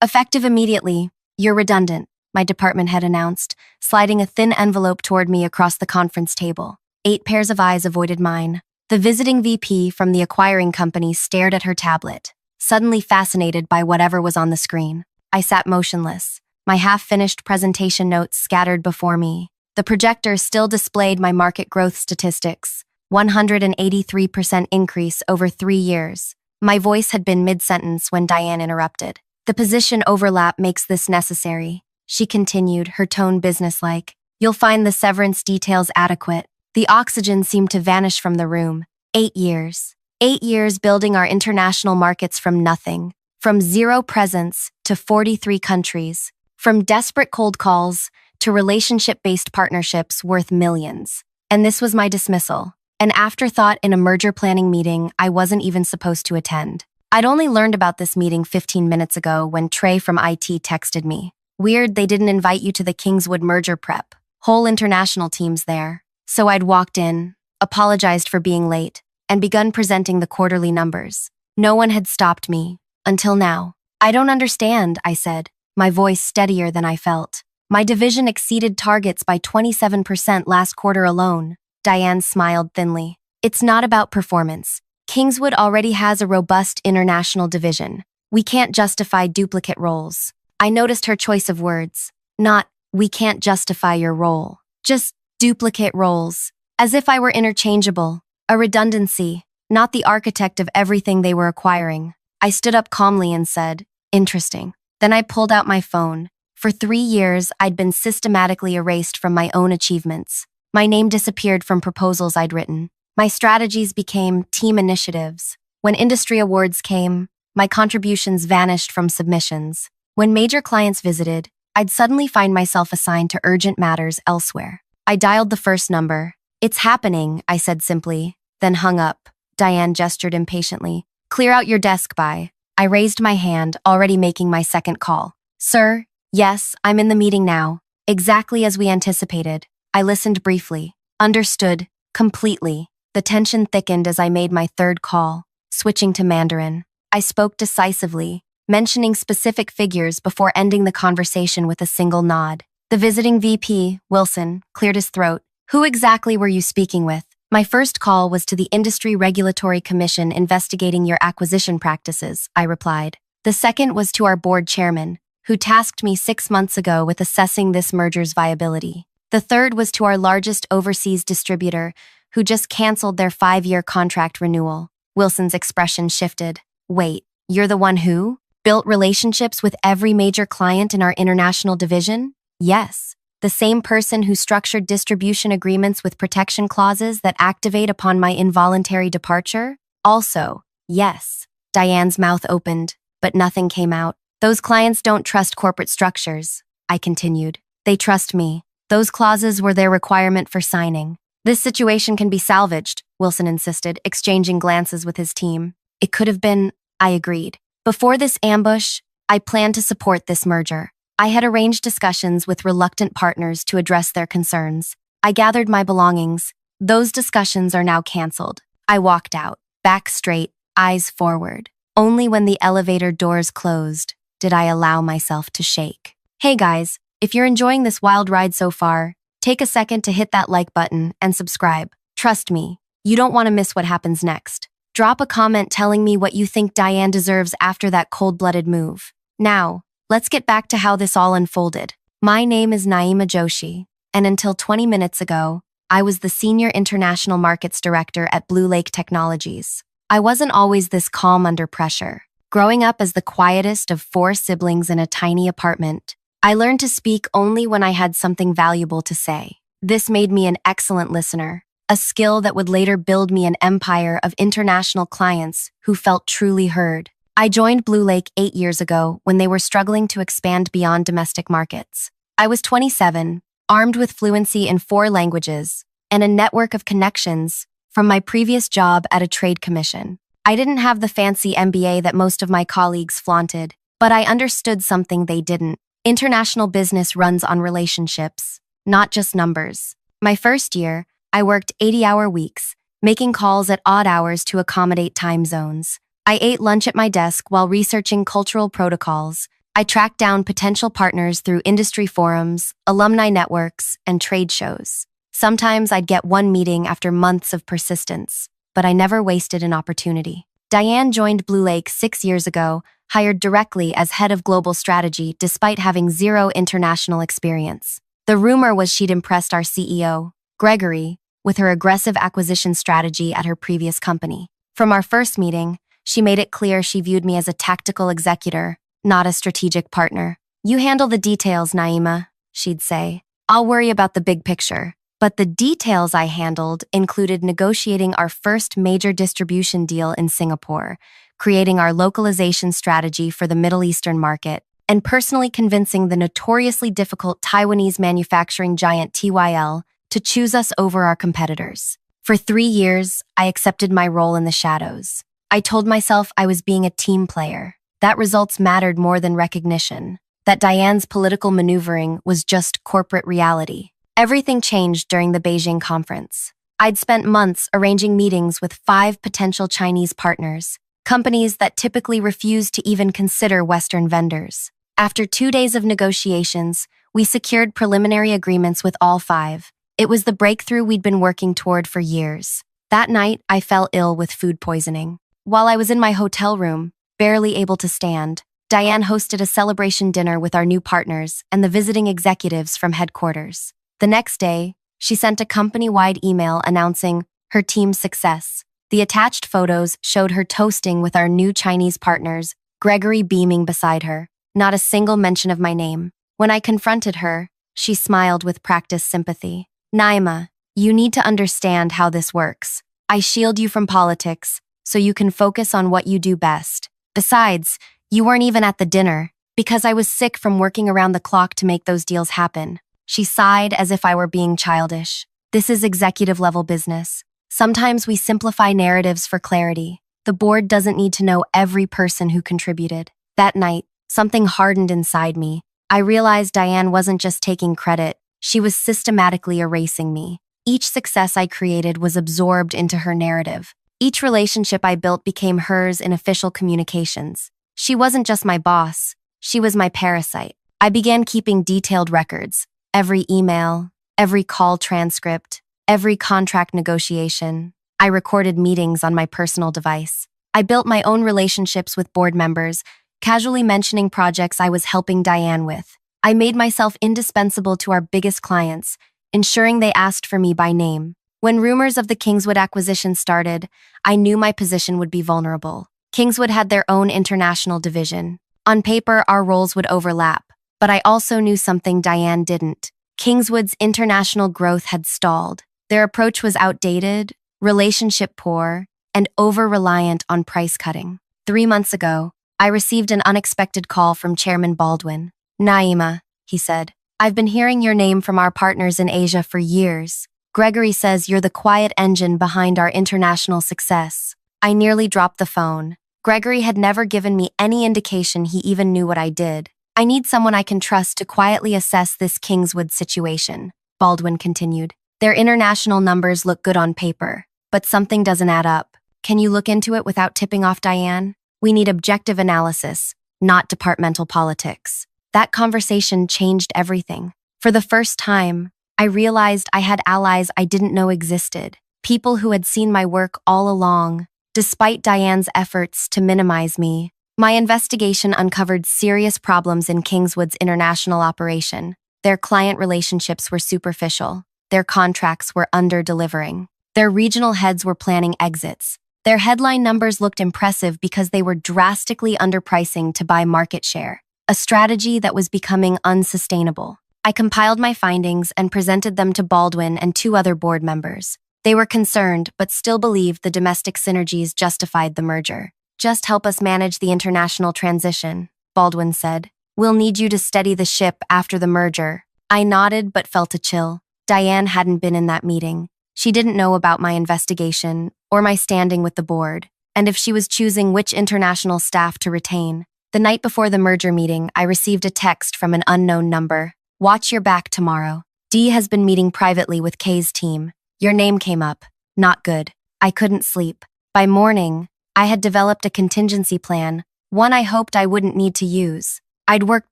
Effective immediately. You're redundant, my department head announced, sliding a thin envelope toward me across the conference table. 8 pairs of eyes avoided mine. The visiting VP from the acquiring company stared at her tablet, suddenly fascinated by whatever was on the screen. I sat motionless, my half-finished presentation notes scattered before me. The projector still displayed my market growth statistics, 183% increase over 3 years. My voice had been mid-sentence when Diane interrupted. The position overlap makes this necessary, she continued, her tone businesslike. You'll find the severance details adequate. The oxygen seemed to vanish from the room. 8 years. 8 years building our international markets from nothing. From zero presence to 43 countries. From desperate cold calls to relationship-based partnerships worth millions. And this was my dismissal. An afterthought in a merger planning meeting I wasn't even supposed to attend. I'd only learned about this meeting 15 minutes ago when Trey from IT texted me. Weird they didn't invite you to the Kingswood merger prep. Whole international team's there. So I'd walked in, apologized for being late, and begun presenting the quarterly numbers. No one had stopped me, until now. I don't understand, I said, my voice steadier than I felt. My division exceeded targets by 27% last quarter alone. Diane smiled thinly. It's not about performance. Kingswood already has a robust international division. We can't justify duplicate roles. I noticed her choice of words. Not, we can't justify your role. Just, duplicate roles. As if I were interchangeable. A redundancy, not the architect of everything they were acquiring. I stood up calmly and said, interesting. Then I pulled out my phone. For 3 years, I'd been systematically erased from my own achievements. My name disappeared from proposals I'd written. My strategies became team initiatives. When industry awards came, my contributions vanished from submissions. When major clients visited, I'd suddenly find myself assigned to urgent matters elsewhere. I dialed the first number. It's happening, I said simply, then hung up. Diane gestured impatiently. Clear out your desk, bye. I raised my hand, already making my second call. Sir, yes, I'm in the meeting now. Exactly as we anticipated. I listened briefly. Understood. Completely. The tension thickened as I made my third call, switching to Mandarin. I spoke decisively, mentioning specific figures before ending the conversation with a single nod. The visiting VP, Wilson, cleared his throat. Who exactly were you speaking with? My first call was to the Industry Regulatory Commission investigating your acquisition practices, I replied. The second was to our board chairman, who tasked me 6 months ago with assessing this merger's viability. The third was to our largest overseas distributor, who just canceled their 5-year contract renewal. Wilson's expression shifted. Wait, you're the one who built relationships with every major client in our international division? Yes. The same person who structured distribution agreements with protection clauses that activate upon my involuntary departure? Also, yes. Diane's mouth opened, but nothing came out. Those clients don't trust corporate structures, I continued. They trust me. Those clauses were their requirement for signing. This situation can be salvaged, Wilson insisted, exchanging glances with his team. It could have been, I agreed. Before this ambush, I planned to support this merger. I had arranged discussions with reluctant partners to address their concerns. I gathered my belongings. Those discussions are now canceled. I walked out, back straight, eyes forward. Only when the elevator doors closed did I allow myself to shake. Hey guys, if you're enjoying this wild ride so far, take a second to hit that like button and subscribe. Trust me, you don't want to miss what happens next. Drop a comment telling me what you think Diane deserves after that cold-blooded move. Now, let's get back to how this all unfolded. My name is Naima Joshi, and until 20 minutes ago, I was the Senior International Markets Director at Blue Lake Technologies. I wasn't always this calm under pressure. Growing up as the quietest of 4 siblings in a tiny apartment, I learned to speak only when I had something valuable to say. This made me an excellent listener, a skill that would later build me an empire of international clients who felt truly heard. I joined Blue Lake 8 years ago when they were struggling to expand beyond domestic markets. I was 27, armed with fluency in 4 languages, and a network of connections from my previous job at a trade commission. I didn't have the fancy MBA that most of my colleagues flaunted, but I understood something they didn't. International business runs on relationships, not just numbers. My first year, I worked 80-hour weeks, making calls at odd hours to accommodate time zones. I ate lunch at my desk while researching cultural protocols, I tracked down potential partners through industry forums, alumni networks, and trade shows. Sometimes I'd get one meeting after months of persistence, but I never wasted an opportunity. Diane joined Blue Lake 6 years ago, hired directly as head of global strategy despite having zero international experience. The rumor was she'd impressed our CEO, Gregory, with her aggressive acquisition strategy at her previous company. From our first meeting, she made it clear she viewed me as a tactical executor, not a strategic partner. "You handle the details, Naima," she'd say. "I'll worry about the big picture." But the details I handled included negotiating our first major distribution deal in Singapore, creating our localization strategy for the Middle Eastern market, and personally convincing the notoriously difficult Taiwanese manufacturing giant TYL to choose us over our competitors. For 3 years, I accepted my role in the shadows. I told myself I was being a team player, that results mattered more than recognition, that Diane's political maneuvering was just corporate reality. Everything changed during the Beijing conference. I'd spent months arranging meetings with 5 potential Chinese partners, companies that typically refuse to even consider Western vendors. After 2 days of negotiations, we secured preliminary agreements with all 5. It was the breakthrough we'd been working toward for years. That night, I fell ill with food poisoning. While I was in my hotel room, barely able to stand, Diane hosted a celebration dinner with our new partners and the visiting executives from headquarters. The next day, she sent a company-wide email announcing her team's success. The attached photos showed her toasting with our new Chinese partners, Gregory beaming beside her. Not a single mention of my name. When I confronted her, she smiled with practiced sympathy. "Naima, you need to understand how this works. I shield you from politics, so you can focus on what you do best. Besides, you weren't even at the dinner, because I was sick from working around the clock to make those deals happen." She sighed as if I were being childish. "This is executive-level business. Sometimes we simplify narratives for clarity. The board doesn't need to know every person who contributed." That night, something hardened inside me. I realized Diane wasn't just taking credit, she was systematically erasing me. Each success I created was absorbed into her narrative. Each relationship I built became hers in official communications. She wasn't just my boss, she was my parasite. I began keeping detailed records. Every email, every call transcript, every contract negotiation. I recorded meetings on my personal device. I built my own relationships with board members, casually mentioning projects I was helping Diane with. I made myself indispensable to our biggest clients, ensuring they asked for me by name. When rumors of the Kingswood acquisition started, I knew my position would be vulnerable. Kingswood had their own international division. On paper, our roles would overlap, but I also knew something Diane didn't. Kingswood's international growth had stalled. Their approach was outdated, relationship poor, and over-reliant on price cutting. 3 months ago, I received an unexpected call from Chairman Baldwin. "Naima," he said, "I've been hearing your name from our partners in Asia for years. Gregory says you're the quiet engine behind our international success." I nearly dropped the phone. Gregory had never given me any indication he even knew what I did. "I need someone I can trust to quietly assess this Kingswood situation," Baldwin continued. "Their international numbers look good on paper, but something doesn't add up. Can you look into it without tipping off Diane? We need objective analysis, not departmental politics." That conversation changed everything. For the first time, I realized I had allies I didn't know existed, people who had seen my work all along, despite Diane's efforts to minimize me. My investigation uncovered serious problems in Kingswood's international operation. Their client relationships were superficial. Their contracts were under-delivering. Their regional heads were planning exits. Their headline numbers looked impressive because they were drastically underpricing to buy market share, a strategy that was becoming unsustainable. I compiled my findings and presented them to Baldwin and 2 other board members. They were concerned, but still believed the domestic synergies justified the merger. "Just help us manage the international transition," Baldwin said. "We'll need you to steady the ship after the merger." I nodded but felt a chill. Diane hadn't been in that meeting. She didn't know about my investigation or my standing with the board, and if she was choosing which international staff to retain. The night before the merger meeting, I received a text from an unknown number. "Watch your back tomorrow. Dee has been meeting privately with Kay's team. Your name came up. Not good." I couldn't sleep. By morning, I had developed a contingency plan, one I hoped I wouldn't need to use. I'd worked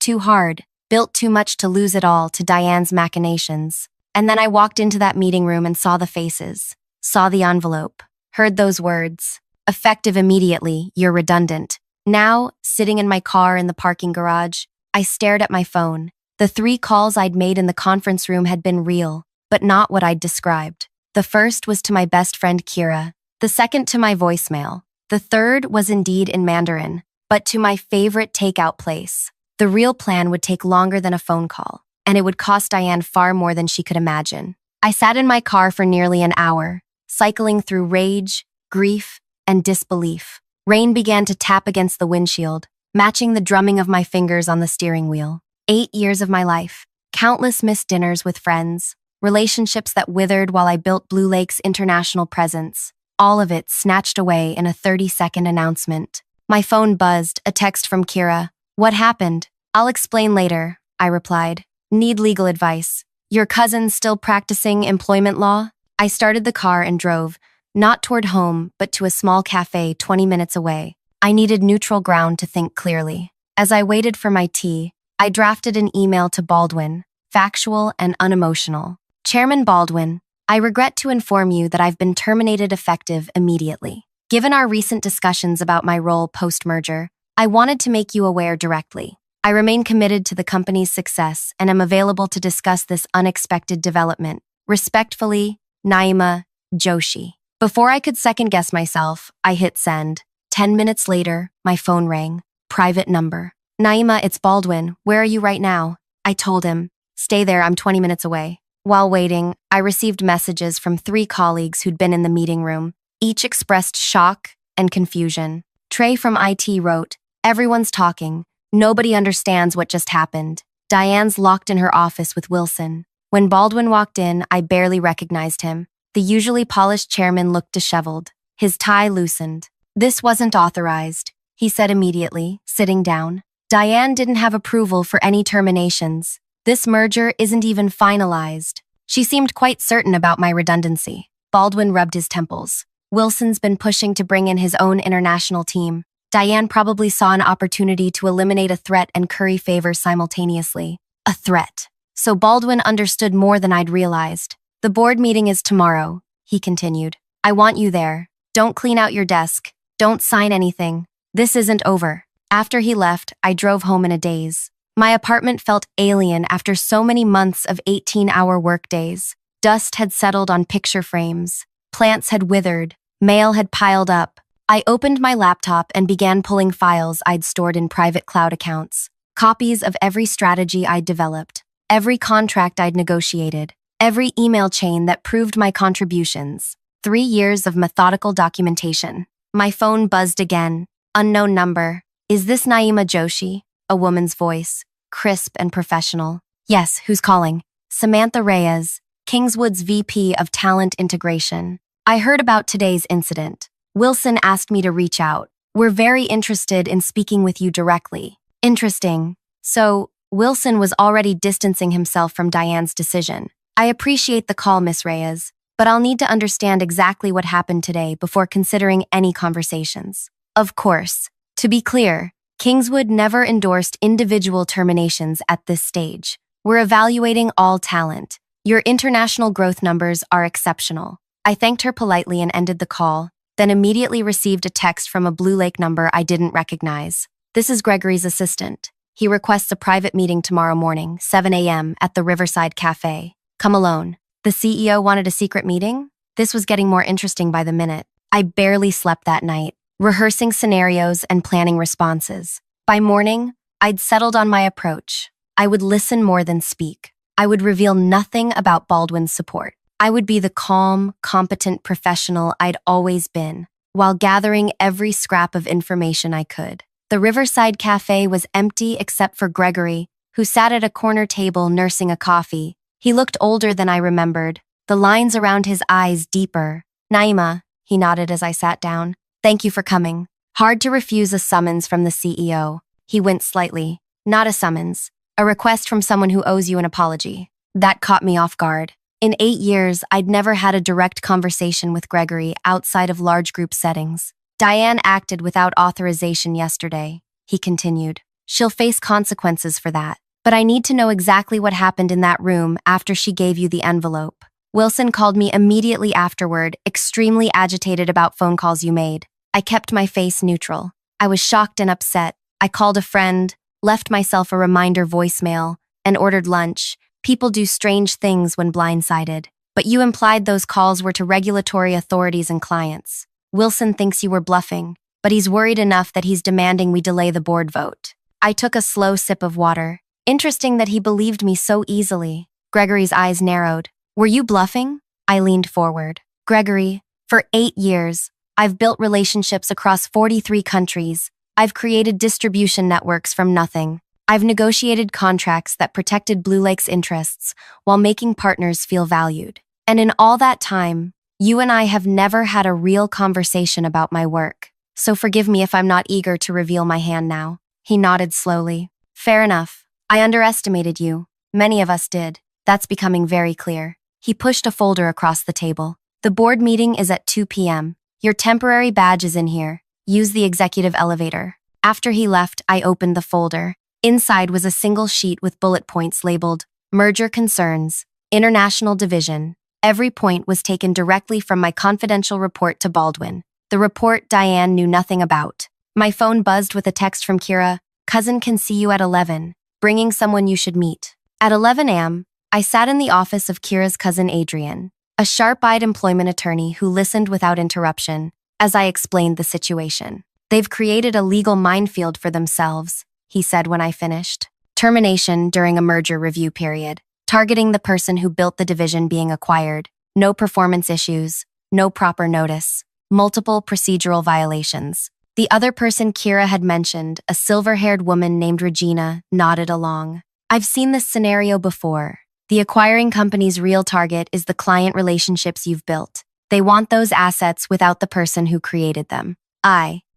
too hard, built too much to lose it all to Diane's machinations. And then I walked into that meeting room and saw the faces, saw the envelope, heard those words. Effective immediately, you're redundant. Now, sitting in my car in the parking garage, I stared at my phone. The 3 calls I'd made in the conference room had been real, but not what I'd described. The first was to my best friend Kira, the second to my voicemail. The third was indeed in Mandarin, but to my favorite takeout place. The real plan would take longer than a phone call, and it would cost Diane far more than she could imagine. I sat in my car for nearly an hour, cycling through rage, grief, and disbelief. Rain began to tap against the windshield, matching the drumming of my fingers on the steering wheel. 8 years of my life, countless missed dinners with friends, relationships that withered while I built Blue Lake's international presence, all of it snatched away in a 30-second announcement. My phone buzzed, a text from Kira. What happened? I'll explain later, I replied. Need legal advice. Your cousin's still practicing employment law? I started the car and drove, not toward home, but to a small cafe 20 minutes away. I needed neutral ground to think clearly. As I waited for my tea, I drafted an email to Baldwin, factual and unemotional. Chairman Baldwin, I regret to inform you that I've been terminated effective immediately. Given our recent discussions about my role post-merger, I wanted to make you aware directly. I remain committed to the company's success and am available to discuss this unexpected development. Respectfully, Naima Joshi. Before I could second-guess myself, I hit send. 10 minutes later, my phone rang. Private number. Naima, it's Baldwin. Where are you right now? I told him. Stay there, I'm 20 minutes away. While waiting, I received messages from 3 colleagues who'd been in the meeting room. Each expressed shock and confusion. Trey from IT wrote, everyone's talking. Nobody understands what just happened. Diane's locked in her office with Wilson. When Baldwin walked in, I barely recognized him. The usually polished chairman looked disheveled. His tie loosened. This wasn't authorized, he said immediately, sitting down. Diane didn't have approval for any terminations. This merger isn't even finalized. She seemed quite certain about my redundancy. Baldwin rubbed his temples. Wilson's been pushing to bring in his own international team. Diane probably saw an opportunity to eliminate a threat and curry favor simultaneously. A threat. So Baldwin understood more than I'd realized. The board meeting is tomorrow, he continued. I want you there. Don't clean out your desk. Don't sign anything. This isn't over. After he left, I drove home in a daze. My apartment felt alien after so many months of 18-hour workdays. Dust had settled on picture frames. Plants had withered. Mail had piled up. I opened my laptop and began pulling files I'd stored in private cloud accounts. Copies of every strategy I'd developed, every contract I'd negotiated, every email chain that proved my contributions. 3 years of methodical documentation. My phone buzzed again. Unknown number. Is this Naima Joshi? A woman's voice, crisp and professional. Yes, who's calling? Samantha Reyes, Kingswood's VP of Talent Integration. I heard about today's incident. Wilson asked me to reach out. We're very interested in speaking with you directly. Interesting. So, Wilson was already distancing himself from Diane's decision. I appreciate the call, Miss Reyes, but I'll need to understand exactly what happened today before considering any conversations. Of course. To be clear, Kingswood never endorsed individual terminations at this stage. We're evaluating all talent. Your international growth numbers are exceptional. I thanked her politely and ended the call, then immediately received a text from a Blue Lake number I didn't recognize. This is Gregory's assistant. He requests a private meeting tomorrow morning, 7 a.m. at the Riverside Cafe. Come alone. The CEO wanted a secret meeting? This was getting more interesting by the minute. I barely slept that night, rehearsing scenarios and planning responses. By morning, I'd settled on my approach. I would listen more than speak. I would reveal nothing about Baldwin's support. I would be the calm, competent professional I'd always been, while gathering every scrap of information I could. The Riverside Cafe was empty except for Gregory, who sat at a corner table nursing a coffee. He looked older than I remembered, the lines around his eyes deeper. Naima, he nodded as I sat down. Thank you for coming. Hard to refuse a summons from the CEO. He winced slightly. Not a summons. A request from someone who owes you an apology. That caught me off guard. In 8 years, I'd never had a direct conversation with Gregory outside of large group settings. Diane acted without authorization yesterday, he continued. She'll face consequences for that. But I need to know exactly what happened in that room after she gave you the envelope. Wilson called me immediately afterward, extremely agitated about phone calls you made. I kept my face neutral. I was shocked and upset. I called a friend, left myself a reminder voicemail, and ordered lunch. People do strange things when blindsided. But you implied those calls were to regulatory authorities and clients. Wilson thinks you were bluffing, but he's worried enough that he's demanding we delay the board vote. I took a slow sip of water. Interesting that he believed me so easily. Gregory's eyes narrowed. Were you bluffing? I leaned forward. Gregory, for 8 years, I've built relationships across 43 countries. I've created distribution networks from nothing. I've negotiated contracts that protected Blue Lake's interests while making partners feel valued. And in all that time, you and I have never had a real conversation about my work. So forgive me if I'm not eager to reveal my hand now. He nodded slowly. Fair enough. I underestimated you. Many of us did. That's becoming very clear. He pushed a folder across the table. The board meeting is at 2 p.m. Your temporary badge is in here. Use the executive elevator. After he left, I opened the folder. Inside was a single sheet with bullet points labeled Merger Concerns, International Division. Every point was taken directly from my confidential report to Baldwin. The report Diane knew nothing about. My phone buzzed with a text from Kira. Cousin can see you at 11. Bringing someone you should meet. At 11 a.m., I sat in the office of Kira's cousin Adrian, a sharp-eyed employment attorney who listened without interruption as I explained the situation. They've created a legal minefield for themselves, he said when I finished. Termination during a merger review period, targeting the person who built the division being acquired, no performance issues, no proper notice, multiple procedural violations. The other person Kira had mentioned, a silver-haired woman named Regina, nodded along. I've seen this scenario before. The acquiring company's real target is the client relationships you've built. They want those assets without the person who created them.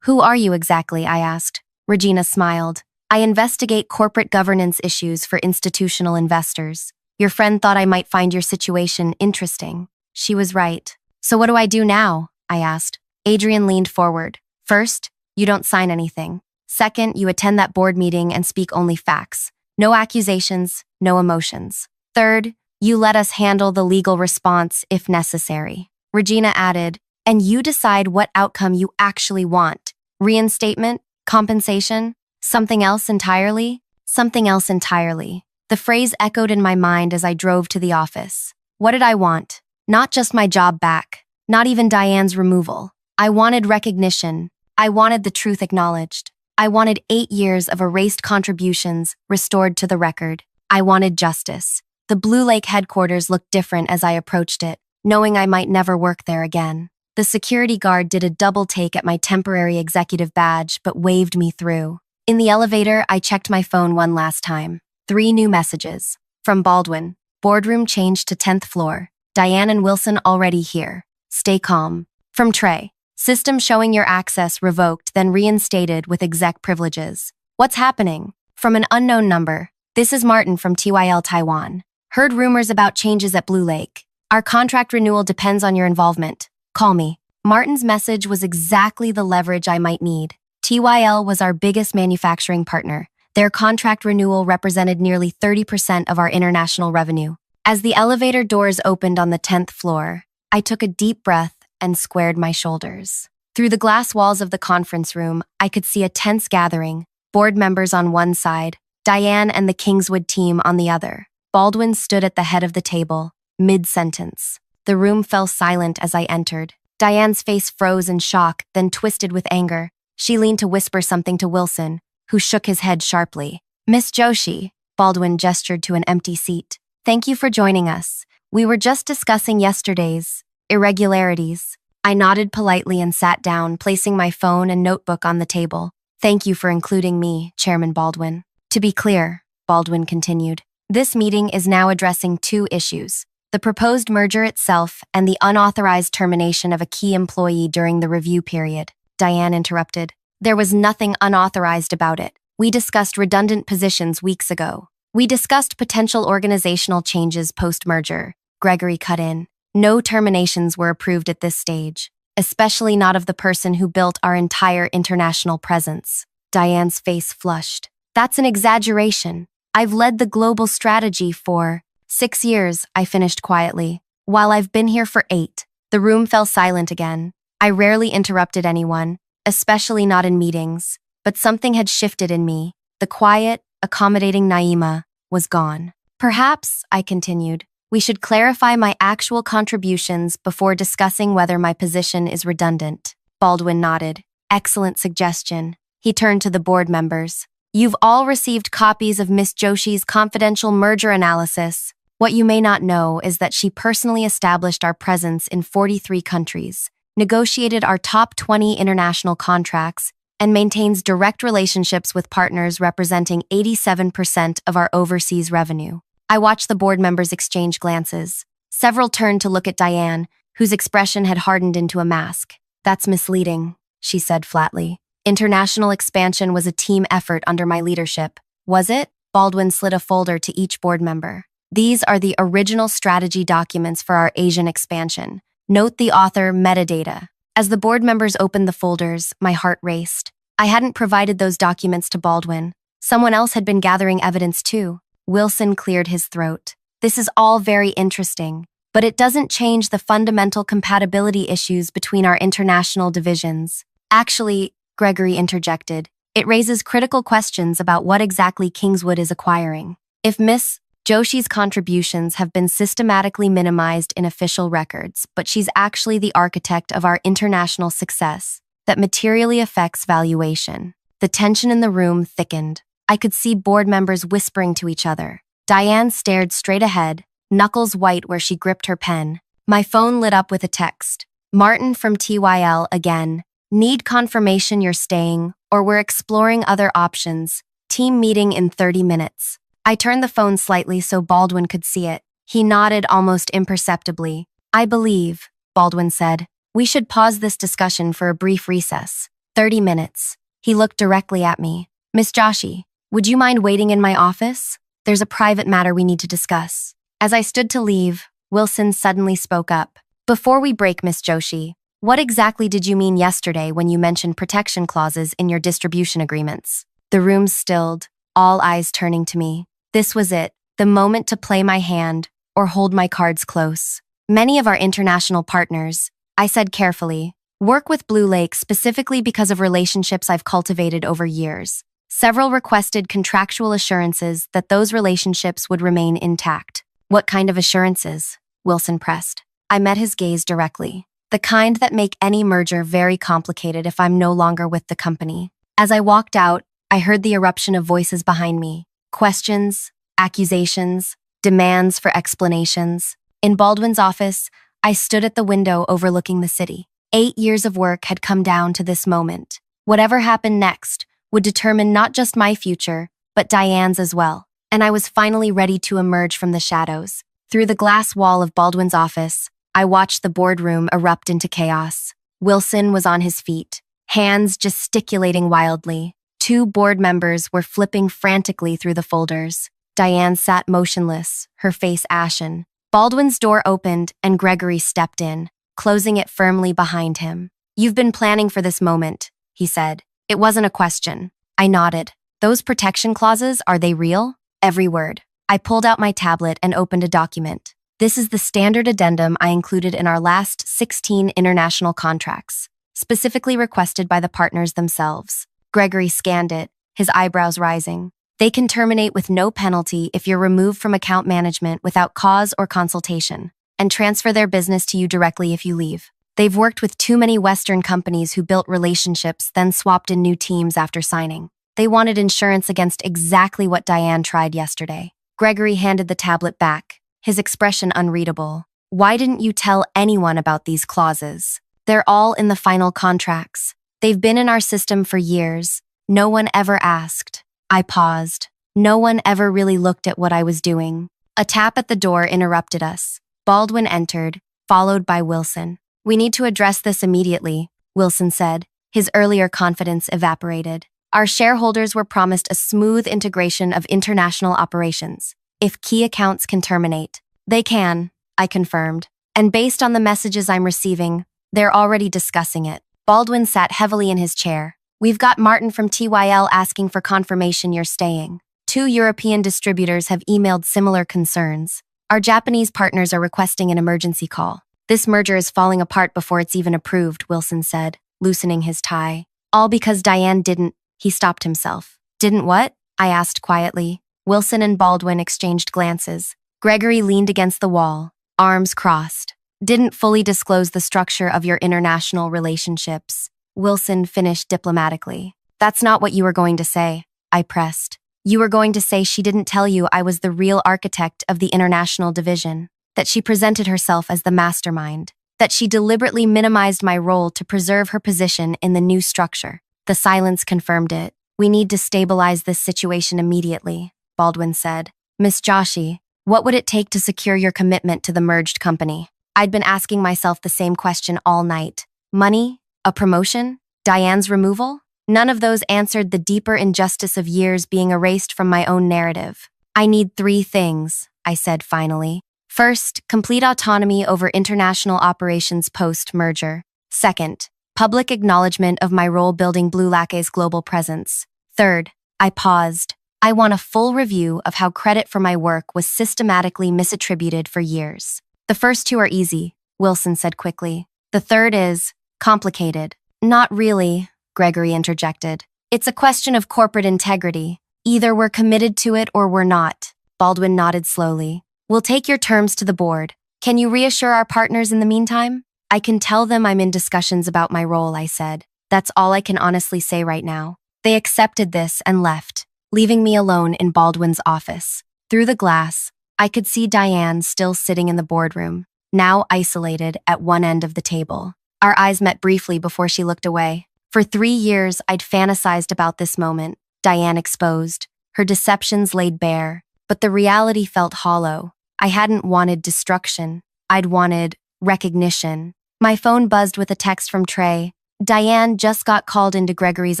Who are you exactly? I asked. Regina smiled. I investigate corporate governance issues for institutional investors. Your friend thought I might find your situation interesting. She was right. So what do I do now? I asked. Adrian leaned forward. First, you don't sign anything. Second, you attend that board meeting and speak only facts. No accusations, no emotions. Third, you let us handle the legal response if necessary. Regina added, and you decide what outcome you actually want. Reinstatement? Compensation? Something else entirely? Something else entirely. The phrase echoed in my mind as I drove to the office. What did I want? Not just my job back. Not even Diane's removal. I wanted recognition. I wanted the truth acknowledged. I wanted 8 years of erased contributions restored to the record. I wanted justice. The Blue Lake headquarters looked different as I approached it, knowing I might never work there again. The security guard did a double take at my temporary executive badge but waved me through. In the elevator, I checked my phone one last time. 3 new messages. From Baldwin. Boardroom changed to 10th floor. Diane and Wilson already here. Stay calm. From Trey. System showing your access revoked, then reinstated with exec privileges. What's happening? From an unknown number. This is Martin from TYL Taiwan. Heard rumors about changes at Blue Lake. Our contract renewal depends on your involvement. Call me. Martin's message was exactly the leverage I might need. TYL was our biggest manufacturing partner. Their contract renewal represented nearly 30% of our international revenue. As the elevator doors opened on the 10th floor, I took a deep breath and squared my shoulders. Through the glass walls of the conference room, I could see a tense gathering, board members on one side, Diane and the Kingswood team on the other. Baldwin stood at the head of the table, mid-sentence. The room fell silent as I entered. Diane's face froze in shock, then twisted with anger. She leaned to whisper something to Wilson, who shook his head sharply. Miss Joshi, Baldwin gestured to an empty seat. Thank you for joining us. We were just discussing yesterday's irregularities. I nodded politely and sat down, placing my phone and notebook on the table. Thank you for including me, Chairman Baldwin. To be clear, Baldwin continued, this meeting is now addressing 2 issues. The proposed merger itself and the unauthorized termination of a key employee during the review period. Diane interrupted. There was nothing unauthorized about it. We discussed redundant positions weeks ago. We discussed potential organizational changes post-merger. Gregory cut in. No terminations were approved at this stage, especially not of the person who built our entire international presence. Diane's face flushed. That's an exaggeration. I've led the global strategy for 6 years, I finished quietly. While I've been here for 8. The room fell silent again. I rarely interrupted anyone, especially not in meetings, but something had shifted in me. The quiet, accommodating Naima was gone. Perhaps, I continued, we should clarify my actual contributions before discussing whether my position is redundant. Baldwin nodded. Excellent suggestion. He turned to the board members. You've all received copies of Miss Joshi's confidential merger analysis. What you may not know is that she personally established our presence in 43 countries, negotiated our top 20 international contracts, and maintains direct relationships with partners representing 87% of our overseas revenue. I watched the board members exchange glances. Several turned to look at Diane, whose expression had hardened into a mask. That's misleading, she said flatly. International expansion was a team effort under my leadership. Was it? Baldwin slid a folder to each board member. These are the original strategy documents for our Asian expansion. Note the author metadata. As the board members opened the folders, my heart raced. I hadn't provided those documents to Baldwin. Someone else had been gathering evidence too. Wilson cleared his throat. This is all very interesting, but it doesn't change the fundamental compatibility issues between our international divisions. Actually, Gregory interjected, it raises critical questions about what exactly Kingswood is acquiring. If Miss Joshi's contributions have been systematically minimized in official records, but she's actually the architect of our international success that materially affects valuation. The tension in the room thickened. I could see board members whispering to each other. Diane stared straight ahead, knuckles white where she gripped her pen. My phone lit up with a text. Martin from TYL again. Need confirmation you're staying, or we're exploring other options. Team meeting in 30 minutes. I turned the phone slightly so Baldwin could see it. He nodded almost imperceptibly. I believe, Baldwin said, we should pause this discussion for a brief recess. 30 minutes. He looked directly at me. Miss Joshi, would you mind waiting in my office? There's a private matter we need to discuss. As I stood to leave, Wilson suddenly spoke up. Before we break, Miss Joshi, what exactly did you mean yesterday when you mentioned protection clauses in your distribution agreements? The room stilled, all eyes turning to me. This was it, the moment to play my hand or hold my cards close. Many of our international partners, I said carefully, work with Blue Lake specifically because of relationships I've cultivated over years. Several requested contractual assurances that those relationships would remain intact. What kind of assurances? Wilson pressed. I met his gaze directly. The kind that make any merger very complicated if I'm no longer with the company. As I walked out, I heard the eruption of voices behind me. Questions, accusations, demands for explanations. In Baldwin's office, I stood at the window overlooking the city. 8 years of work had come down to this moment. Whatever happened next would determine not just my future, but Diane's as well. And I was finally ready to emerge from the shadows. Through the glass wall of Baldwin's office, I watched the boardroom erupt into chaos. Wilson was on his feet, hands gesticulating wildly. 2 board members were flipping frantically through the folders. Diane sat motionless, her face ashen. Baldwin's door opened and Gregory stepped in, closing it firmly behind him. You've been planning for this moment, he said. It wasn't a question. I nodded. Those protection clauses, are they real? Every word. I pulled out my tablet and opened a document. This is the standard addendum I included in our last 16 international contracts, specifically requested by the partners themselves. Gregory scanned it, his eyebrows rising. They can terminate with no penalty if you're removed from account management without cause or consultation, and transfer their business to you directly if you leave. They've worked with too many Western companies who built relationships, then swapped in new teams after signing. They wanted insurance against exactly what Diane tried yesterday. Gregory handed the tablet back, his expression unreadable. Why didn't you tell anyone about these clauses? They're all in the final contracts. They've been in our system for years. No one ever asked. I paused. No one ever really looked at what I was doing. A tap at the door interrupted us. Baldwin entered, followed by Wilson. We need to address this immediately, Wilson said. His earlier confidence evaporated. Our shareholders were promised a smooth integration of international operations. If key accounts can terminate, they can, I confirmed. And based on the messages I'm receiving, they're already discussing it. Baldwin sat heavily in his chair, We've got Martin from TYL asking for confirmation you're staying. 2 European distributors have emailed similar concerns. Our Japanese partners are requesting an emergency call. This merger is falling apart before it's even approved, Wilson said, loosening his tie. All because Diane didn't. He stopped himself. Didn't what? I asked quietly. Wilson and Baldwin exchanged glances. Gregory leaned against the wall, arms crossed. Didn't fully disclose the structure of your international relationships. Wilson finished diplomatically. That's not what you were going to say, I pressed. You were going to say she didn't tell you I was the real architect of the international division, that she presented herself as the mastermind, that she deliberately minimized my role to preserve her position in the new structure. The silence confirmed it. We need to stabilize this situation immediately, Baldwin said. Miss Joshi, what would it take to secure your commitment to the merged company? I'd been asking myself the same question all night. Money? A promotion? Diane's removal? None of those answered the deeper injustice of years being erased from my own narrative. I need 3 things, I said finally. First, complete autonomy over international operations post-merger. Second, public acknowledgement of my role building Blue Lake's global presence. Third, I paused. I want a full review of how credit for my work was systematically misattributed for years. The first 2 are easy, Wilson said quickly. The third is complicated. Not really, Gregory interjected. It's a question of corporate integrity. Either we're committed to it or we're not. Baldwin nodded slowly. We'll take your terms to the board. Can you reassure our partners in the meantime? I can tell them I'm in discussions about my role, I said. That's all I can honestly say right now. They accepted this and left, leaving me alone in Baldwin's office. Through the glass, I could see Diane still sitting in the boardroom, now isolated at one end of the table. Our eyes met briefly before she looked away. For 3 years, I'd fantasized about this moment, Diane exposed, her deceptions laid bare, but the reality felt hollow. I hadn't wanted destruction. I'd wanted recognition. My phone buzzed with a text from Trey. Diane just got called into Gregory's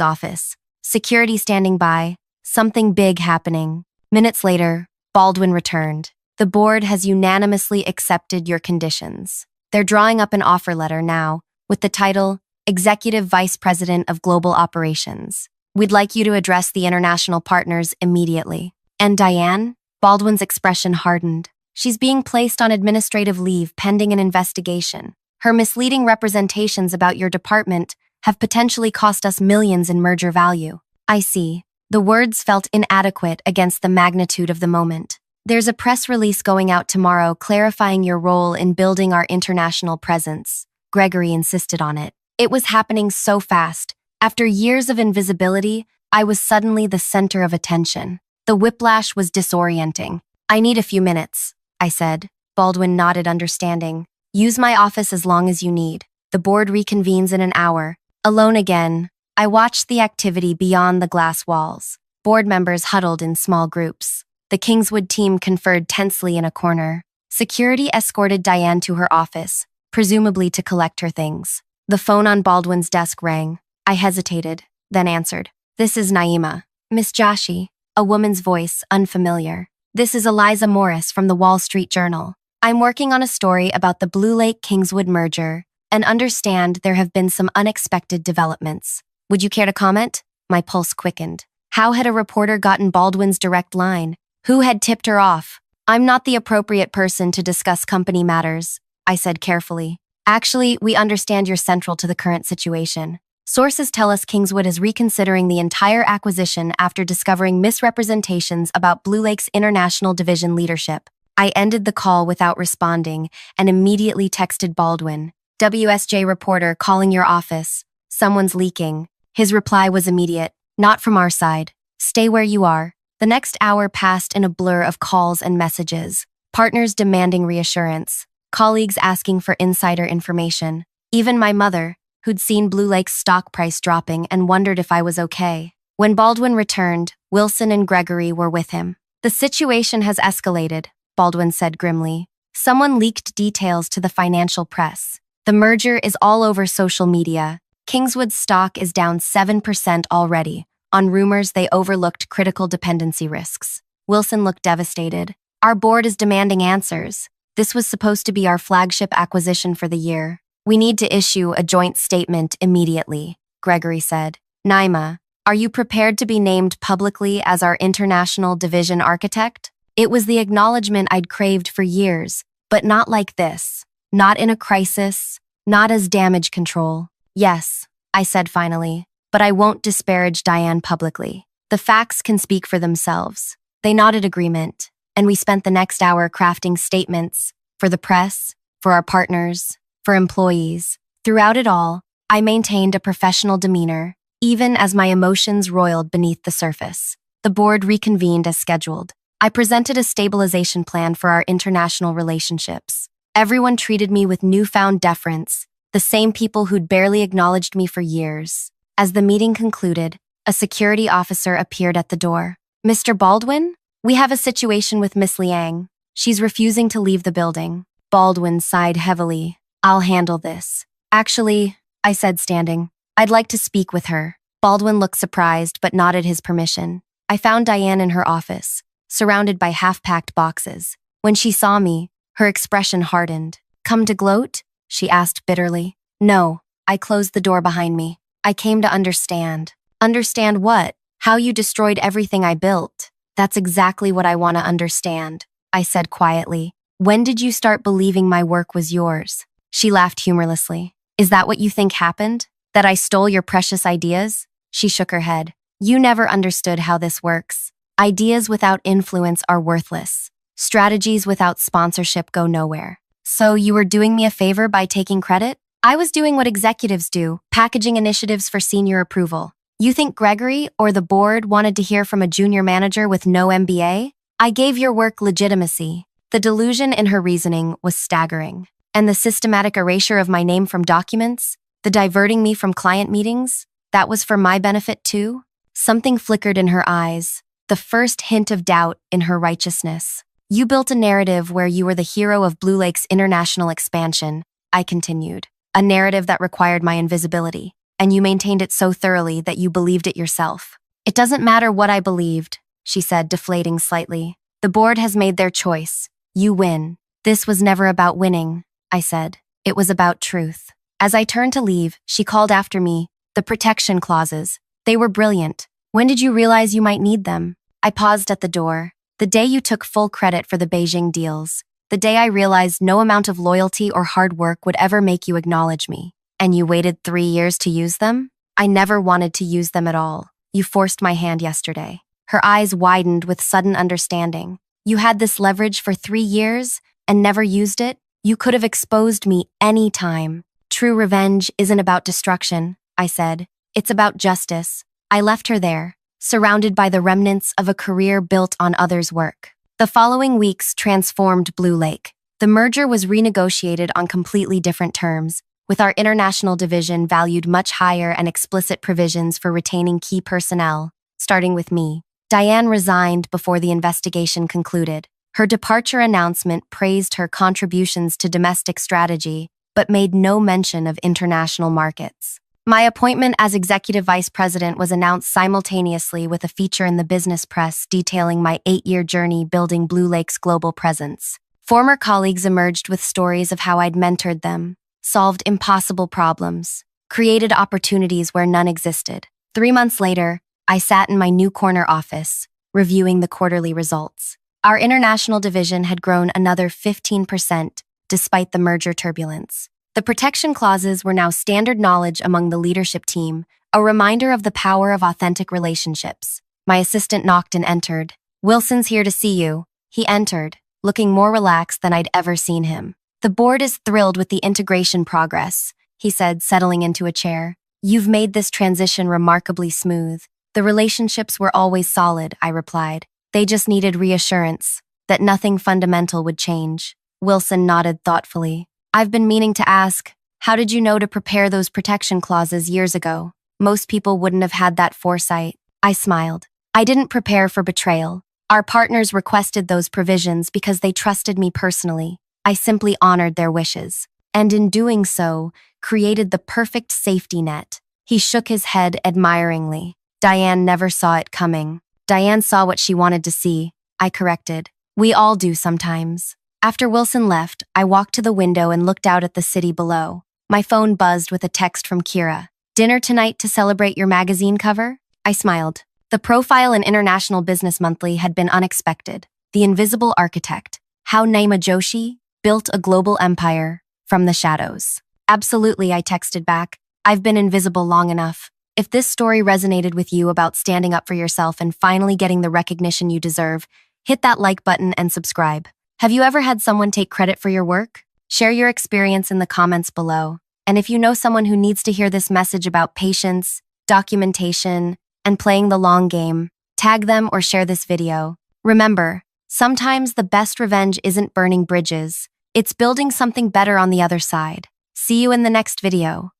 office. Security standing by. Something big happening. Minutes later, Baldwin returned. The board has unanimously accepted your conditions. They're drawing up an offer letter now, with the title, Executive Vice President of Global Operations. We'd like you to address the international partners immediately. And Diane? Baldwin's expression hardened. She's being placed on administrative leave pending an investigation. Her misleading representations about your department have potentially cost us millions in merger value. I see. The words felt inadequate against the magnitude of the moment. There's a press release going out tomorrow clarifying your role in building our international presence. Gregory insisted on it. It was happening so fast. After years of invisibility, I was suddenly the center of attention. The whiplash was disorienting. I need a few minutes, I said. Baldwin nodded understanding. Use my office as long as you need. The board reconvenes in an hour. Alone again, I watched the activity beyond the glass walls. Board members huddled in small groups. The Kingswood team conferred tensely in a corner. Security escorted Diane to her office, presumably to collect her things. The phone on Baldwin's desk rang. I hesitated, then answered. This is Naima. Miss Joshi, a woman's voice, unfamiliar. This is Eliza Morris from the Wall Street Journal. I'm working on a story about the Blue Lake Kingswood merger and understand there have been some unexpected developments. Would you care to comment? My pulse quickened. How had a reporter gotten Baldwin's direct line? Who had tipped her off? I'm not the appropriate person to discuss company matters, I said carefully. Actually, we understand you're central to the current situation. Sources tell us Kingswood is reconsidering the entire acquisition after discovering misrepresentations about Blue Lake's international division leadership. I ended the call without responding and immediately texted Baldwin. WSJ reporter calling your office. Someone's leaking. His reply was immediate. Not from our side. Stay where you are. The next hour passed in a blur of calls and messages. Partners demanding reassurance. Colleagues asking for insider information. Even my mother, who'd seen Blue Lake's stock price dropping and wondered if I was okay. When Baldwin returned, Wilson and Gregory were with him. The situation has escalated, Baldwin said grimly. Someone leaked details to the financial press. The merger is all over social media. Kingswood's stock is down 7% already, on rumors they overlooked critical dependency risks. Wilson looked devastated. Our board is demanding answers. This was supposed to be our flagship acquisition for the year. We need to issue a joint statement immediately, Gregory said. Naima, are you prepared to be named publicly as our international division architect? It was the acknowledgement I'd craved for years, but not like this. Not in a crisis, not as damage control. Yes, I said finally, but I won't disparage Diane publicly. The facts can speak for themselves. They nodded agreement, and we spent the next hour crafting statements for the press, for our partners, for employees. Throughout it all, I maintained a professional demeanor, even as my emotions roiled beneath the surface. The board reconvened as scheduled. I presented a stabilization plan for our international relationships. Everyone treated me with newfound deference, the same people who'd barely acknowledged me for years. As the meeting concluded, a security officer appeared at the door. Mr. Baldwin? We have a situation with Miss Liang. She's refusing to leave the building. Baldwin sighed heavily. I'll handle this. Actually, I said standing, I'd like to speak with her. Baldwin looked surprised but nodded his permission. I found Diane in her office, surrounded by half-packed boxes. When she saw me, her expression hardened. Come to gloat? She asked bitterly. No, I closed the door behind me. I came to understand. Understand what? How you destroyed everything I built. That's exactly what I want to understand, I said quietly. When did you start believing my work was yours? She laughed humorlessly. Is that what you think happened? That I stole your precious ideas? She shook her head. You never understood how this works. Ideas without influence are worthless. Strategies without sponsorship go nowhere. So you were doing me a favor by taking credit? I was doing what executives do, packaging initiatives for senior approval. You think Gregory or the board wanted to hear from a junior manager with no MBA? I gave your work legitimacy. The delusion in her reasoning was staggering. And the systematic erasure of my name from documents, the diverting me from client meetings, that was for my benefit too? Something flickered in her eyes, the first hint of doubt in her righteousness. You built a narrative where you were the hero of Blue Lake's international expansion, I continued. A narrative that required my invisibility, and you maintained it so thoroughly that you believed it yourself. It doesn't matter what I believed, she said, deflating slightly. The board has made their choice. You win. This was never about winning, I said. It was about truth. As I turned to leave, she called after me. The protection clauses. They were brilliant. When did you realize you might need them? I paused at the door. The day you took full credit for the Beijing deals. The day I realized no amount of loyalty or hard work would ever make you acknowledge me. And you waited 3 years to use them? I never wanted to use them at all. You forced my hand yesterday. Her eyes widened with sudden understanding. You had this leverage for 3 years and never used it? You could have exposed me any time. True revenge isn't about destruction, I said. It's about justice. I left her there, surrounded by the remnants of a career built on others' work. The following weeks transformed Blue Lake. The merger was renegotiated on completely different terms, with our international division valued much higher and explicit provisions for retaining key personnel, starting with me. Diane resigned before the investigation concluded. Her departure announcement praised her contributions to domestic strategy, but made no mention of international markets. My appointment as executive vice president was announced simultaneously with a feature in the business press detailing my 8-year journey building Blue Lake's global presence. Former colleagues emerged with stories of how I'd mentored them, solved impossible problems, created opportunities where none existed. 3 months later, I sat in my new corner office, reviewing the quarterly results. Our international division had grown another 15% despite the merger turbulence. The protection clauses were now standard knowledge among the leadership team, a reminder of the power of authentic relationships. My assistant knocked and entered. Wilson's here to see you. He entered, looking more relaxed than I'd ever seen him. The board is thrilled with the integration progress, he said, settling into a chair. You've made this transition remarkably smooth. The relationships were always solid, I replied. They just needed reassurance that nothing fundamental would change. Wilson nodded thoughtfully. I've been meaning to ask, how did you know to prepare those protection clauses years ago? Most people wouldn't have had that foresight. I smiled. I didn't prepare for betrayal. Our partners requested those provisions because they trusted me personally. I simply honored their wishes, and in doing so, created the perfect safety net. He shook his head admiringly. Diane never saw it coming. Diane saw what she wanted to see. I corrected. We all do sometimes. After Wilson left, I walked to the window and looked out at the city below. My phone buzzed with a text from Kira. Dinner tonight to celebrate your magazine cover? I smiled. The profile in International Business Monthly had been unexpected. The Invisible Architect. How Naima Joshi built a global empire from the shadows. Absolutely, I texted back. I've been invisible long enough. If this story resonated with you about standing up for yourself and finally getting the recognition you deserve, hit that like button and subscribe. Have you ever had someone take credit for your work? Share your experience in the comments below. And if you know someone who needs to hear this message about patience, documentation, and playing the long game, tag them or share this video. Remember, sometimes the best revenge isn't burning bridges, it's building something better on the other side. See you in the next video.